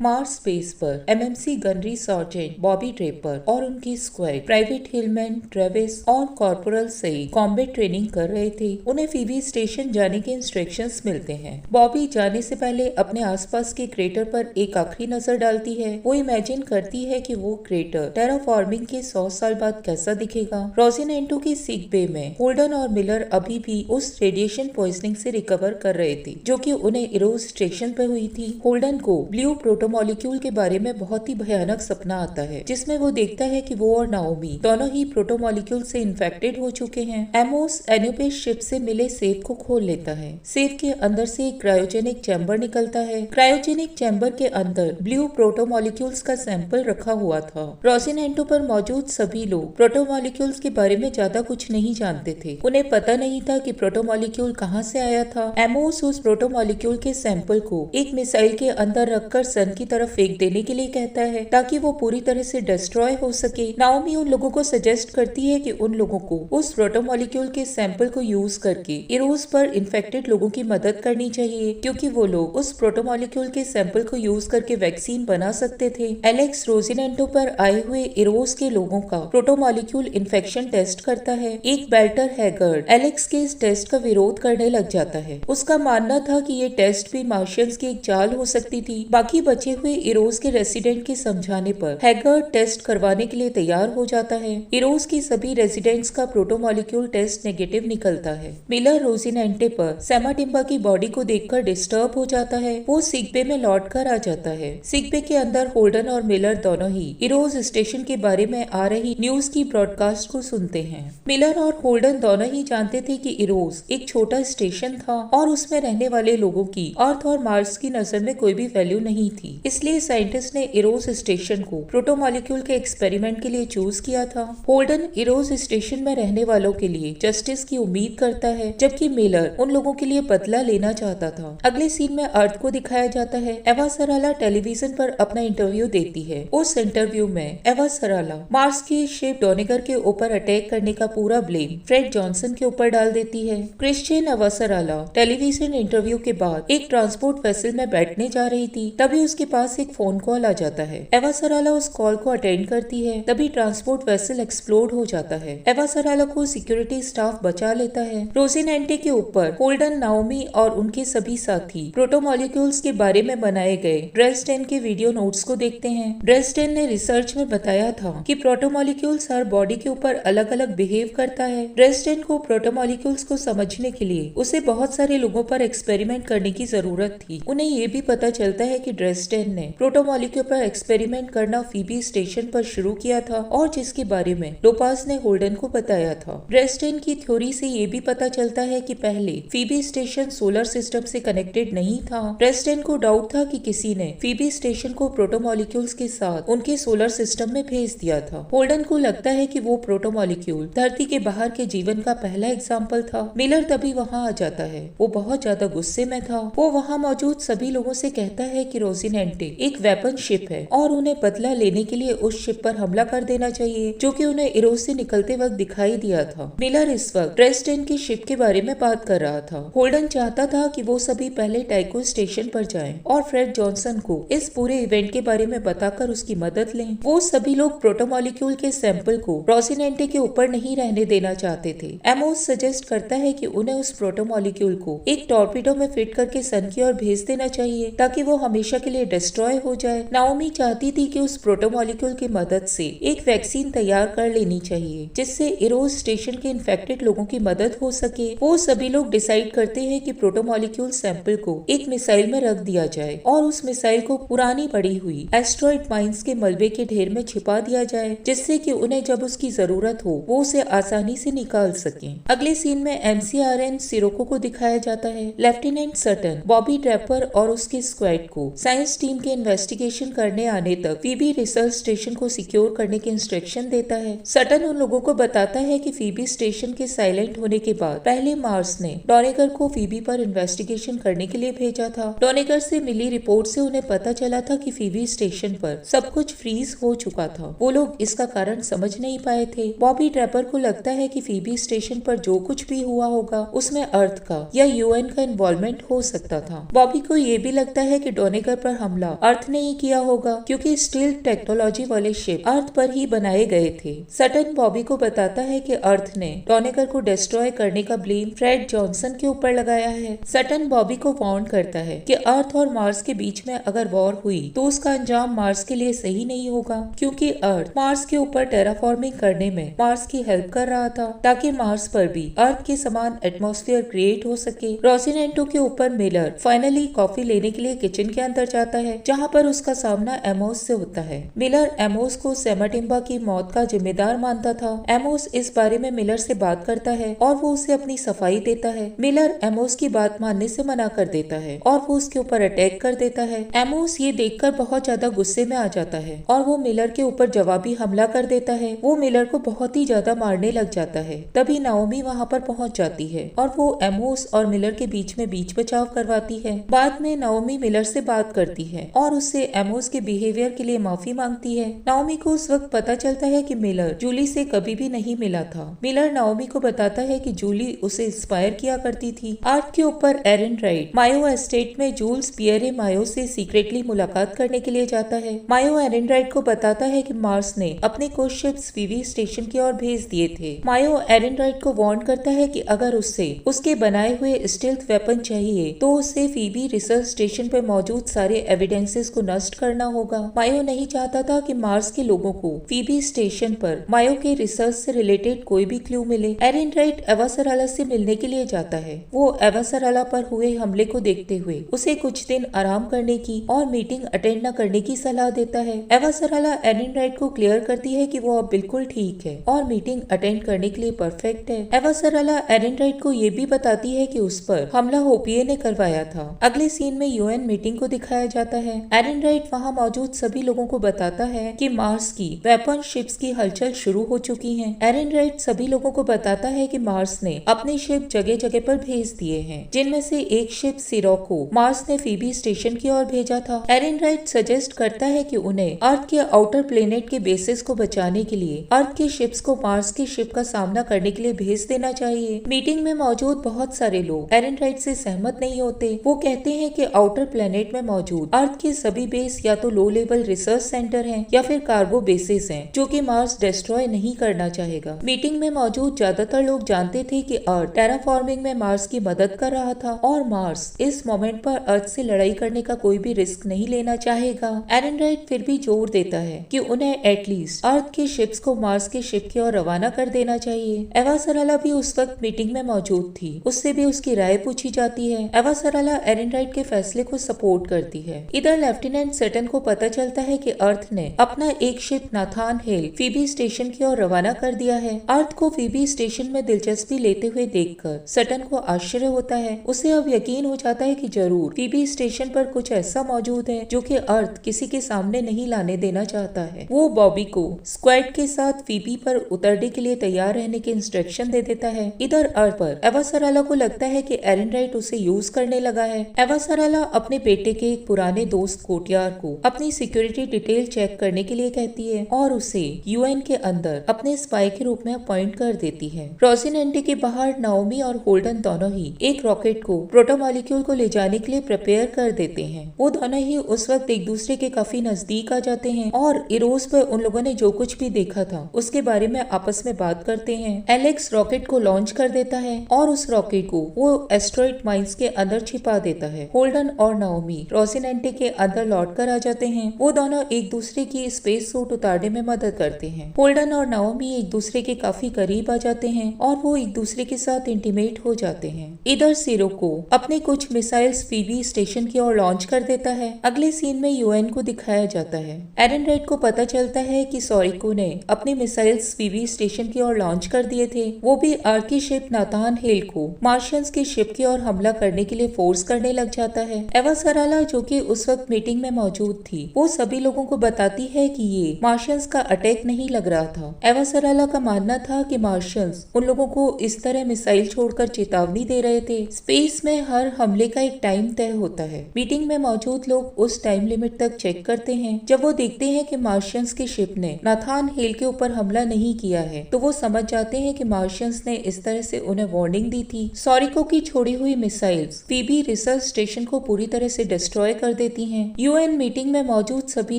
Mars space पर MMC gunnery sergeant Bobby Draper और उनकी स्क्वाड प्राइवेट हिलमैन, ट्रेविस और कॉर्पोरल सहित कॉम्बैट ट्रेनिंग कर रहे थे। उन्हें फीबी स्टेशन जाने के इंस्ट्रक्शंस मिलते हैं। बॉबी जाने से पहले अपने आसपास के क्रेटर पर एक आखिरी नजर डालती है। वो इमेजिन करती है कि वो क्रेटर टेराफॉर्मिंग के 100 साल बाद कैसा दिखेगा। रोसिनेंटो की सिक बे में होल्डन और मिलर अभी भी उस रेडिएशन पॉइजनिंग से रिकवर कर रहे थे जो कि उन्हें इरोज स्टेशन पर हुई थी। होल्डन को ब्लू प्रोटोमोलिक्यूल के बारे में बहुत ही भयानक सपना आता है जिसमें वो देखता है कि वो और नाओमी दोनों ही प्रोटोमोलिक्यूल से इन्फेक्टेड हो चुके हैं। एमोस एनुपेस शिप से मिले सेफ को खोल लेता है। सेफ के अंदर से एक क्रायोजेनिक चैम्बर निकलता है। क्रायोजेनिक चैम्बर के अंदर ब्लू प्रोटोमोलिक्यूल्स का सैंपल रखा हुआ था। रोसिनेंटो पर मौजूद सभी लोग प्रोटोमोलिक्यूल्स के बारे में ज्यादा कुछ नहीं जानते थे। उन्हें पता नहीं था कि प्रोटोमोलिक्यूल कहाँ से आया था। एमोस उस प्रोटोमोलिक्यूल के सैंपल को एक मिसाइल के अंदर रखकर सन की तरफ फेंक देने के लिए कहता है ताकि वो पूरी तरह से डिस्ट्रॉय हो सके। नाओमी उन लोगों को सजेस्ट करती है कि उन लोगों को उस प्रोटोमोलिक्यूल के सैंपल को यूज करके इरोज पर इन्फेक्टेड लोगों की मदद करनी चाहिए क्योंकि वो लोग उस प्रोटोमोलिक्यूल के सैंपल को यूज करके वैक्सीन बना सकते थे। एलेक्स रोसिनेंटो पर आए हुए इरोज के लोगों का प्रोटोमोलिक्यूल इन्फेक्शन टेस्ट करता है। एक बेल्टर हैगर्ड एलेक्स के इस टेस्ट का विरोध करने लग जाता है। उसका मानना था कि ये टेस्ट भी मार्शियंस की एक चाल हो सकती थी। बाकी बचे हुए इरोज के रेसिडेंट के समझाने पर हैगर्ड टेस्ट करवाने के लिए तैयार हो जाता है। इरोज की सभी रेसिडेंट्स का प्रोटोमोलिक्यूल टेस्ट नेगेटिव निकलता है। मिलर रोसिनेंटे पर सेमाटिम्बा की बॉडी को देखकर डिस्टर्ब हो जाता है। वो सिक बे में लौट कर आ जाता है। सिक बे के अंदर होल्डन और मिलर दोनों ही इरोज स्टेशन के बारे में आ रही न्यूज की ब्रॉडकास्ट को सुनते हैं। मिलर और होल्डन दोनों ही जानते थे कि इरोज एक छोटा स्टेशन था और उसमें रहने वाले लोगों की अर्थ और मार्स की नजर में कोई भी वैल्यू नहीं थी। इसलिए साइंटिस्ट ने इरोज स्टेशन को प्रोटोमोलिक्यूल के एक्सपेरिमेंट के लिए चूज किया था। होल्डन इरोज स्टेशन में रहने वालों के लिए जस्टिस की उम्मीद करता है जबकि मिलर उन लोगों के लिए बदला लेना चाहता था। अगले सीन में अर्थ को दिखाया जाता है। एवा सराला टेलीविजन पर अपना इंटरव्यू देती है। उस इंटरव्यू में एवा सराला मार्स की शिप डोनेगर के ऊपर अटैक करने का पूरा ब्लेम फ्रेड जॉनसन के ऊपर डाल देती है। क्रिश्चियन एवा सराला टेलीविजन इंटरव्यू के बाद एक ट्रांसपोर्ट वेसल में बैठने जा रही थी। तभी उसके पास एक फोन कॉल आ जाता है। एवा सराला उस कॉल को अटेंड करती है। तभी ट्रांसपोर्ट वेसल एक्सप्लोड हो जाता है। एवा सराला को सिक्योरिटी स्टाफ बचा लेता है। रोसिनेंटे के ऊपर होल्डन, नाओमी और उनके सभी साथी प्रोटोमोलिक्यूल्स के बारे में बनाए गए ड्रेसडेन के वीडियो नोट्स को देखते हैं। ड्रेसडेन ने रिसर्च में बताया था कि प्रोटोमोलिक्यूल्स हर बॉडी के ऊपर अलग अलग बिहेव करता है। ड्रेसडेन को प्रोटोमोलिक्यूल्स को समझने के लिए उसे बहुत सारे लोगों पर एक्सपेरिमेंट करने की जरूरत थी। उन्हें ये भी पता चलता है कि ड्रेसडेन ने प्रोटोमोलिक्यूल पर एक्सपेरिमेंट करना फीबी स्टेशन पर शुरू किया था और जिसके बारे में लोपास ने होल्डन को बताया था। ड्रेसडेन की थ्योरी से ये भी पता चलता है कि पहले फीबी स्टेशन सोलर सिस्टम से कनेक्टेड नहीं था। ड्रेसडेन को डाउट था कि किसी ने फीबी स्टेशन को प्रोटोमोलिक्यूल्स के साथ उनके सोलर सिस्टम में भेज दिया था। होल्डन को लगता है कि वो प्रोटोमोलिक्यूल धरती के बाहर के जीवन का पहला एग्जाम्पल था। मिलर तभी वहाँ आ जाता है। वो बहुत ज्यादा गुस्से में था। वो वहाँ मौजूद सभी लोगों से कहता है कि रोसिनेंटे एक वेपन शिप है और उन्हें बदला लेने के लिए उस शिप पर हमला कर देना चाहिए जो कि उन्हें इरोज से निकलते वक्त दिखाई दिया था। मिलर इस वक्त ड्रेसडेन की शिप के बारे में बात कर रहा था। होल्डन चाहता था कि वो सभी पहले टाइको स्टेशन पर जाएं और फ्रेड जॉनसन को इस पूरे इवेंट के बारे में बताकर उसकी मदद लें। वो सभी लोग प्रोटोमोलिक्यूल के सैंपल को रोसिनेंटे के ऊपर नहीं रहने देना चाहते थे। एमोस सजेस्ट करता है कि उन्हें उस प्रोटोमोलिक्यूल को एक टॉर्पीडो में फिट करके सन की ओर भेज देना चाहिए ताकि वो हमेशा के लिए डिस्ट्रॉय हो जाए। नाओमी चाहती थी कि उस प्रोटोमोलिक्यूल की मदद से एक वैक्सीन तैयार कर लेनी चाहिए जिससे इरोज स्टेशन के इन्फेक्टेड लोगों की मदद हो सके। वो सभी लोग डिसाइड करते हैं कि प्रोटोमोलिक्यूल सैंपल को एक मिसाइल में रख दिया जाए और उस मिसाइल को पुरानी पड़ी हुई एस्ट्रॉइड माइंस के मलबे के ढेर में छिपा दिया जाए जिससे कि उन्हें जब उसकी जरूरत हो वो उसे आसानी से निकाल सके। अगले सीन में MCRN सिरोको को दिखाया जाता है। लेफ्टिनेंट सटन बॉबी ड्रेपर और उसके स्क्वाड को साइंस टीम के इन्वेस्टिगेशन करने आने तक फीबी रिसर्च स्टेशन को सिक्योर करने के इंस्ट्रक्शन देता है। सटन उन लोगों को बताता है कि फीबी स्टेशन के साइलेंट होने के बाद पहले मार्स ने डोनेगर को फीबी पर इन्वेस्टिगेशन करने के लिए भेजा था। डोनेगर से मिली रिपोर्ट से उन्हें पता चला था कि फीबी स्टेशन पर सब कुछ फ्रीज हो चुका था। वो लोग इसका कारण समझ नहीं पाए थे। बॉबी ड्रेपर को लगता है कि फीबी स्टेशन पर जो कुछ भी हुआ होगा उसमें अर्थ का या UN का इन्वॉल्वमेंट हो सकता था। बॉबी को ये भी लगता है कि डोनेगर पर हमला अर्थ ने ही किया होगा, क्योंकि स्टील टेक्नोलॉजी वाले शिप अर्थ पर ही बनाए गए थे। सटन बॉबी को बताता है कि अर्थ ने डॉनेगर को डिस्ट्रॉय करने का ब्लेम फ्रेड जॉनसन के ऊपर लगाया है। सटन बॉबी को वार्न करता है कि अर्थ और मार्स के बीच में अगर वॉर हुई तो उसका अंजाम मार्स के लिए सही नहीं होगा, क्योंकि अर्थ मार्स के ऊपर टेराफॉर्मिंग करने में मार्स की हेल्प कर रहा था, ताकि मार्स पर भी अर्थ के समान एटमॉस्फेयर क्रिएट हो सके। रोसिनेंटो के ऊपर मिलर फाइनली कॉफी लेने के लिए किचन के अंदर जाता है, जहाँ पर उसका सामना एमोस से होता है। मिलर एमोस को सेमाटिम्बा की मौत का जिम्मेदार मानता था। एमोस इस बारे में मिलर से बात करता है और वो उसे अपनी सफाई देता है। मिलर एमोस की बात मानने से मना कर देता है और वो उसके ऊपर अटैक कर देता है। एमोस ये देखकर बहुत ज्यादा गुस्से में आ जाता है और वो मिलर के ऊपर जवाबी हमला कर देता है। वो मिलर को बहुत ही ज्यादा मारने लग जाता है। तभी नाओमी वहाँ पर पहुँच जाती है और वो एमोस और मिलर के बीच में बीच बचाव करवाती है। बाद में नाओमी मिलर से बात करती है और उससे एमोस के बिहेवियर के लिए माफी मांगती है। नाओमी को उस वक्त पता चलता है कि मिलर जूली से कभी भी नहीं मिला था। मिलर नाओमी को बताता है कि जूली उसे इंस्पायर किया करती थी। आर्थ के ऊपर एरन राइट मायो एस्टेट में जूल्स पियरे मायो से सीक्रेटली मुलाकात करने के लिए जाता है। मायो एरन राइट को बताता है कि मार्स ने अपने कुछ शिप्स फीबी स्टेशन की ओर भेज दिए थे। मायो एरन राइट को वार्न करता है कि अगर उससे उसके बनाए हुए स्टील्थ वेपन चाहिए तो उसे फीबी रिसर्च स्टेशन पर मौजूद सारे एविडेंसेस को नष्ट करना होगा। मायो नहीं चाहता था कि मार्स के लोगों को फीबी स्टेशन पर मायो के रिसर्च से रिलेटेड कोई भी क्लू मिले। एरन राइट एवासराला से मिलने के लिए जाता है। वो एवासराला पर हुए हमले को देखते हुए उसे कुछ दिन आराम करने की और मीटिंग अटेंड न करने की सलाह देता है। एवासराला एरन राइट को क्लियर करती है कि वो अब बिल्कुल ठीक है और मीटिंग अटेंड करने के लिए परफेक्ट है। एवासराला एरन राइट को ये भी बताती है कि उस पर हमला होपीए ने करवाया था। अगले सीन में यूएन मीटिंग को दिखाया जाता है। एरन राइट वहाँ मौजूद सभी लोगों को बताता है कि मार्स की वेपन शिप्स की हलचल शुरू हो चुकी है। एरन राइट सभी लोगों को बताता है कि मार्स ने अपने शिप जगह जगह पर भेज दिए हैं, जिनमें से एक शिप सिरोको मार्स ने फीबी स्टेशन की ओर भेजा था। एरन राइट सजेस्ट करता है कि उन्हें अर्थ के आउटर प्लेनेट के बेसिस को बचाने के लिए अर्थ के शिप्स को मार्स की शिप का सामना करने के लिए भेज देना चाहिए। मीटिंग में मौजूद बहुत सारे लोग एरन राइट से सहमत नहीं होते। वो कहते हैं कि आउटर प्लेनेट में मौजूद अर्थ के सभी बेस या तो लो लेवल रिसर्च सेंटर हैं या फिर कार्गो बेसिस हैं, जो कि मार्स डिस्ट्रॉय नहीं करना चाहेगा। मीटिंग में मौजूद ज्यादातर लोग जानते थे कि अर्थ टेराफॉर्मिंग में मार्स की मदद कर रहा था और मार्स इस मोमेंट पर अर्थ से लड़ाई करने का कोई भी रिस्क नहीं लेना चाहेगा। एरन राइट फिर भी जोर देता है कि उन्हें एटलीस्ट अर्थ के शिप्स को मार्स के शिप की ओर रवाना कर देना चाहिए। एवासराला भी उस वक्त मीटिंग में मौजूद थी। उससे भी उसकी राय पूछी जाती है। एवासराला एरन राइट के फैसले को सपोर्ट करती है। इधर लेफ्टिनेंट सटन को पता चलता है कि अर्थ ने अपना एक शिप नाथान हिल फीबी स्टेशन की ओर रवाना कर दिया है। अर्थ को फीबी स्टेशन में दिलचस्पी लेते हुए देखकर सटन को आश्चर्य होता है। उसे अब यकीन हो जाता है कि जरूर फीबी स्टेशन पर कुछ ऐसा मौजूद है जो कि अर्थ किसी के सामने नहीं लाने देना चाहता है। वो बॉबी को स्क्वाड के साथ फीबी पर उतरने के लिए तैयार रहने के इंस्ट्रक्शन दे देता है। इधर अर्थ पर एवासराला को लगता है कि एरन राइट उसे यूज करने लगा है। एवासराला अपने बेटे के एक पुराने दोस्त कोटियार को अपनी सिक्योरिटी डिटेल चेक करने के लिए कहती है और उसे यूएन के अंदर अपने स्पाई के रूप में अपॉइंट कर देती है। रोसिनेंटे के बाहर नाओमी और होल्डन दोनों ही एक रॉकेट को प्रोटोमॉलिक्यूल को ले जाने के लिए प्रिपेयर कर देते हैं। वो दोनों ही उस वक्त एक दूसरे के काफी नजदीक आ जाते हैं और इरोस पर उन लोगों ने जो कुछ भी देखा था उसके बारे में आपस में बात करते हैं। एलेक्स रॉकेट को लॉन्च कर देता है और उस रॉकेट को वो एस्ट्रॉइड माइंस के अंदर छिपा देता है। होल्डन और नाओमी रोसिनेंटे के अंदर लौट कर आ जाते हैं। वो दोनों एक दूसरे की स्पेस सूट उतारने में मदद करते हैं। होल्डन और नाओमी एक दूसरे के काफी करीब आ जाते हैं और वो एक दूसरे के साथ इंटीमेट हो जाते हैं। इधर सिरोको अपने कुछ मिसाइल्स फीबी स्टेशन की ओर लॉन्च कर देता है। अगले सीन में यूएन को दिखाया जाता है। एरन राइट को पता चलता है कि सोरिको ने अपने मिसाइल्स फीबी स्टेशन की ओर लॉन्च कर दिए थे। वो भी अर्थ की शिप नाथान हिल को मार्शियंस की शिप की ओर हमला करने के लिए फोर्स करने लग जाता है। एवासराला जो कि उस वक्त मीटिंग में मौजूद थी, वो सभी लोगों को बताती है कि ये मार्शियंस का अटैक नहीं लग रहा था। एवासराला का मानना था कि मार्शियंस उन लोगों को इस तरह मिसाइल छोड़कर चेतावनी दे रहे थे। स्पेस में हर हमले का एक टाइम तय होता है। मीटिंग में मौजूद लोग उस टाइम लिमिट तक चेक करते हैं। जब वो देखते हैं कि मार्शियंस की शिप ने नाथान हिल के ऊपर हमला नहीं किया है तो वो समझ जाते हैं कि मार्शियंस ने इस तरह से उन्हें वार्निंग दी थी। सोरिको की छोड़ी हुई मिसाइल्स फीबी रिसर्च स्टेशन को पूरी तरह से डिस्ट्रॉय कर देती हैं। यूएन मीटिंग में मौजूद सभी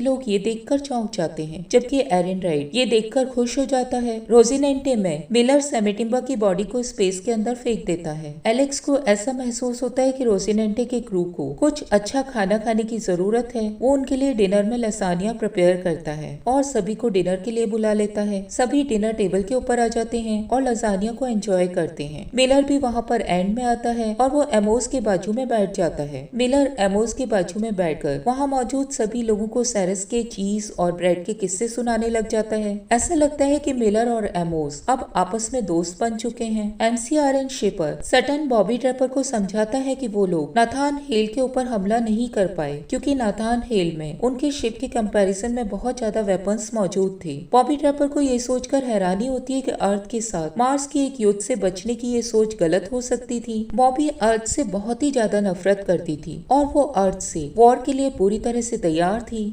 लोग ये देखकर चौंक जाते हैं, जबकि एरन राइट ये देखकर खुश हो जाता है। रोजिनेंटे में मिलर सेमेटिम्बा की बॉडी को स्पेस के अंदर फेंक देता है। एलेक्स को ऐसा महसूस होता है कि रोजिनेंटे के क्रू को कुछ अच्छा खाना खाने की जरूरत है। वो उनके लिए डिनर में लसानिया प्रिपेयर करता है और सभी को डिनर के लिए बुला लेता है। सभी डिनर टेबल के ऊपर आ जाते हैं और लसानिया को एंजॉय करते हैं। मिलर भी वहाँ पर एंड में आता है और वो एमोस के बाजू में बैठ जाता है। मिलर एमोस के बाजू में बैठकर वहाँ मौजूद सभी लोगों को सेरेस के चीज और ब्रेड के किस्से सुनाने लग जाता है। ऐसा लगता है कि मिलर और एमोस अब आपस में दोस्त बन चुके हैं। MCRN shipper Sutton Bobbie Draper को समझाता है कि वो लोग नाथान हेल के ऊपर हमला नहीं कर पाए क्योंकि नाथान हेल में उनके शिप के कंपैरिजन में बहुत ज्यादा वेपन्स मौजूद थे। बॉबी ट्रैपर को ये सोचकर हैरानी होती है कि अर्थ के साथ मार्स की एक युद्ध से बचने की ये सोच गलत हो सकती थी। बॉबी अर्थ से बहुत ही ज्यादा नफरत करती थी और वो अर्थ से वॉर के लिए पूरी तरह से तैयार थी।